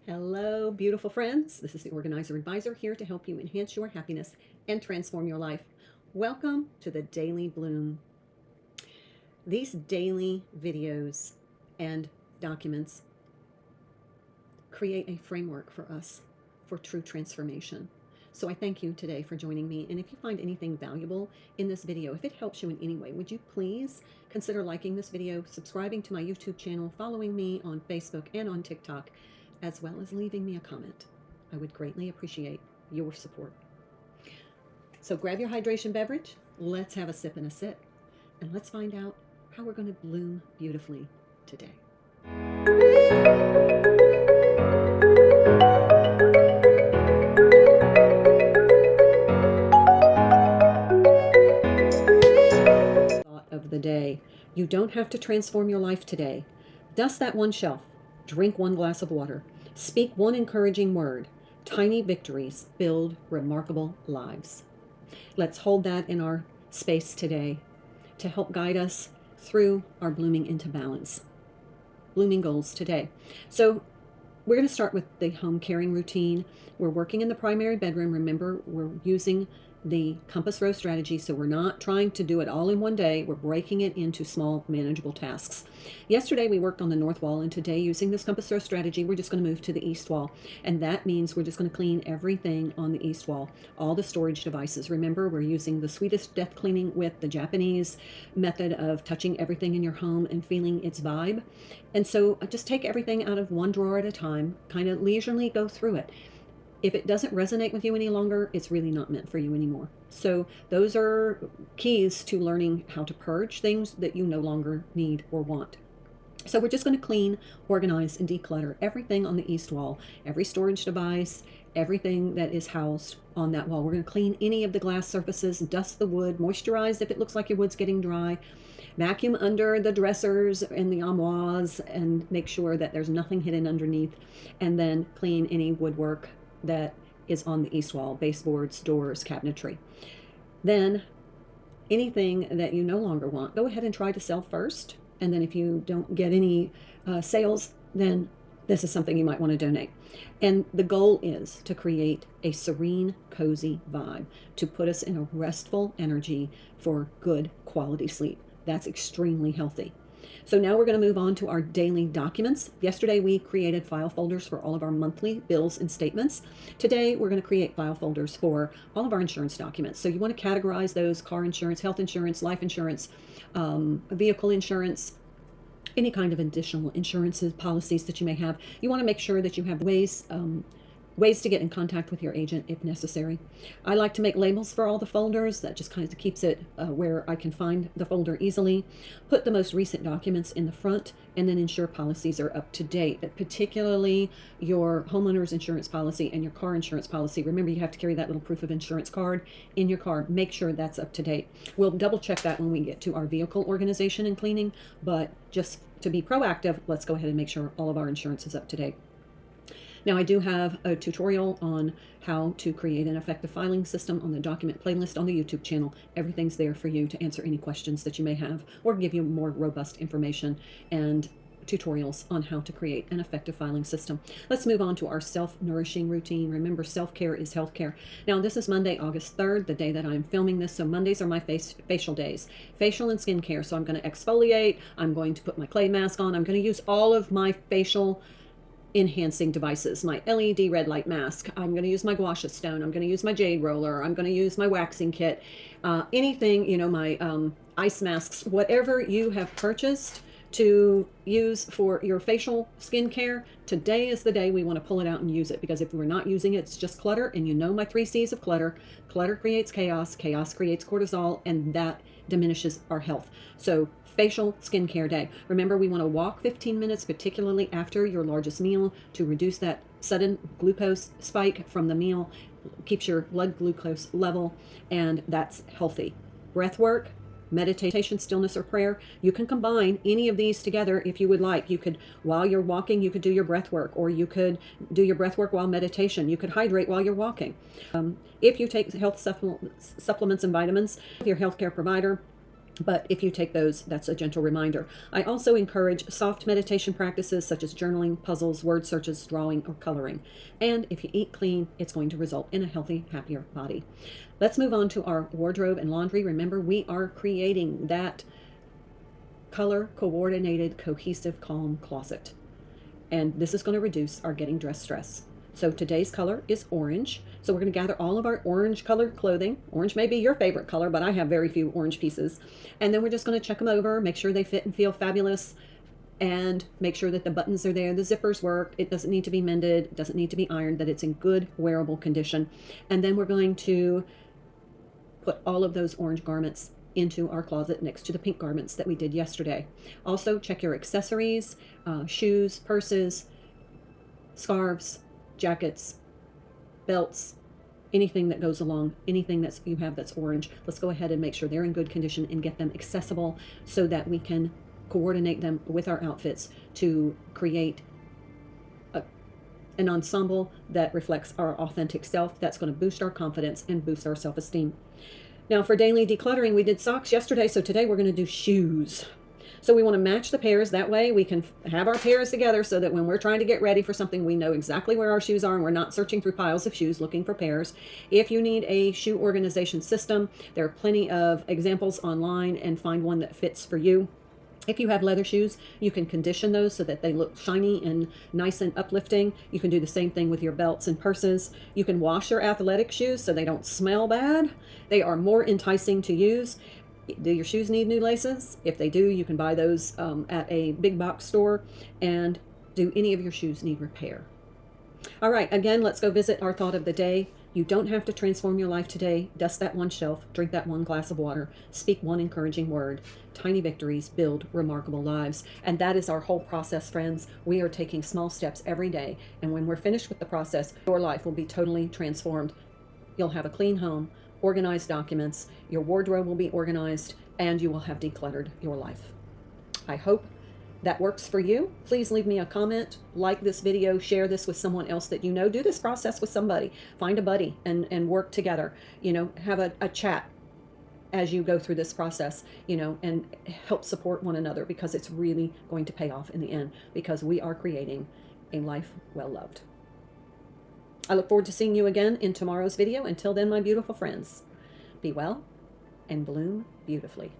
Hello, beautiful friends. This is the Organizer Advisor here to help you enhance your happiness and transform your life. Welcome to the Daily Bloom. These daily videos and documents create a framework for us for true transformation. So I thank you today for joining me. And if you find anything valuable in this video, if it helps you in any way, would you please consider liking this video, subscribing to my YouTube channel, following me on Facebook and on TikTok, as well as leaving me a comment. I would greatly appreciate your support. So grab your hydration beverage, let's have a sip and a sit, and let's find out how we're going to bloom beautifully today. Thought of the day. You don't have to transform your life today. Dust that one shelf. Drink one glass of water. Speak one encouraging word. Tiny victories build remarkable lives. Let's hold that in our space today to help guide us through our blooming into balance. Blooming goals today. So we're going to start with the home caring routine. We're working in the primary bedroom. Remember, we're using the compass rose strategy, so we're not trying to do it all in one day. We're breaking it into small, manageable tasks. Yesterday, we worked on the north wall, and today, using this compass rose strategy, we're just going to move to the east wall. And that means we're just going to clean everything on the east wall, all the storage devices. Remember, we're using the sweetest death cleaning with the Japanese method of touching everything in your home and feeling its vibe. And so just take everything out of one drawer at a time, kind of leisurely go through it. If it doesn't resonate with you any longer, it's really not meant for you anymore. So those are keys to learning how to purge things that you no longer need or want. So we're just going to clean, organize, and declutter everything on the east wall, every storage device, everything that is housed on that wall. We're going to clean any of the glass surfaces, dust the wood, moisturize if it looks like your wood's getting dry, vacuum under the dressers and the armoires, and make sure that there's nothing hidden underneath, and then clean any woodwork that is on the east wall, baseboards, doors, cabinetry. Then anything that you no longer want, go ahead and try to sell first. And then if you don't get any sales, then this is something you might want to donate. And the goal is to create a serene, cozy vibe, to put us in a restful energy for good quality sleep. That's extremely healthy. So now we're going to move on to our daily documents. Yesterday we created file folders for all of our monthly bills and statements. Today we're going to create file folders for all of our insurance documents. So you want to categorize those: car insurance, health insurance, life insurance, vehicle insurance, any kind of additional insurances, policies that you may have. You want to make sure that you have ways to get in contact with your agent if necessary. I like to make labels for all the folders. That just kind of keeps it where I can find the folder easily. Put the most recent documents in the front, and then ensure policies are up to date, particularly your homeowner's insurance policy and your car insurance policy. Remember, you have to carry that little proof of insurance card in your car. Make sure that's up to date. We'll double check that when we get to our vehicle organization and cleaning, but just to be proactive, let's go ahead and make sure all of our insurance is up to date. Now, I do have a tutorial on how to create an effective filing system on the document playlist on the YouTube channel. Everything's there for you to answer any questions that you may have or give you more robust information and tutorials on how to create an effective filing system. Let's move on to our self-nourishing routine. Remember, self-care is healthcare. Now, this is Monday, August 3rd, the day that I'm filming this. So Mondays are my facial days, facial and skincare. So I'm going to exfoliate. I'm going to put my clay mask on. I'm going to use all of my facial enhancing devices, my LED red light mask. I'm going to use my gua sha stone. I'm going to use my jade roller. I'm going to use my waxing kit. Anything, my ice masks, whatever you have purchased to use for your facial skincare, today is the day we want to pull it out and use it, because if we're not using it, it's just clutter. And you know my 3 C's of clutter. Clutter creates chaos. Chaos creates cortisol, and that diminishes our health. So facial skincare day. Remember, we want to walk 15 minutes, particularly after your largest meal, to reduce that sudden glucose spike from the meal. Keeps your blood glucose level, and that's healthy. Breath work, meditation, stillness, or prayer. You can combine any of these together if you would like. You could, while you're walking, you could do your breath work, or you could do your breath work while meditation. You could hydrate while you're walking. If you take health supplements and vitamins, your healthcare provider, But if you take those, that's a gentle reminder. I also encourage soft meditation practices such as journaling, puzzles, word searches, drawing, or coloring. And if you eat clean, it's going to result in a healthy, happier body. Let's move on to our wardrobe and laundry. Remember, we are creating that color coordinated, cohesive, calm closet. And this is going to reduce our getting dressed stress. So today's color is orange. So we're going to gather all of our orange colored clothing. Orange may be your favorite color, but I have very few orange pieces. And then we're just going to check them over, make sure they fit and feel fabulous, and make sure that the buttons are there, the zippers work, it doesn't need to be mended, it doesn't need to be ironed, that it's in good wearable condition. And then we're going to put all of those orange garments into our closet next to the pink garments that we did yesterday. Also, check your accessories, shoes, purses, scarves, jackets, belts, anything that goes along, anything that you have that's orange. Let's go ahead and make sure they're in good condition and get them accessible so that we can coordinate them with our outfits to create an ensemble that reflects our authentic self. That's going to boost our confidence and boost our self-esteem. Now for daily decluttering, we did socks yesterday, so today we're going to do shoes. So we want to match the pairs. That way we can have our pairs together so that when we're trying to get ready for something, we know exactly where our shoes are and we're not searching through piles of shoes looking for pairs. If you need a shoe organization system, there are plenty of examples online, and find one that fits for you. If you have leather shoes, you can condition those so that they look shiny and nice and uplifting. You can do the same thing with your belts and purses. You can wash your athletic shoes so they don't smell bad. They are more enticing to use. Do your shoes need new laces? If they do, you can buy those at a big box store. And do any of your shoes need repair? All right, again, let's go visit our thought of the day. You don't have to transform your life today. Dust that one shelf, drink that one glass of water, speak one encouraging word. Tiny victories build remarkable lives. And that is our whole process, friends. We are taking small steps every day. And when we're finished with the process, your life will be totally transformed. You'll have a clean home, organized documents, your wardrobe will be organized, and you will have decluttered your life. I hope that works for you. Please leave me a comment, like this video, share this with someone else that you know. Do this process with somebody. Find a buddy and work together. Have a chat as you go through this process, and help support one another, because it's really going to pay off in the end, because we are creating a life well loved. I look forward to seeing you again in tomorrow's video. Until then, my beautiful friends, be well and bloom beautifully.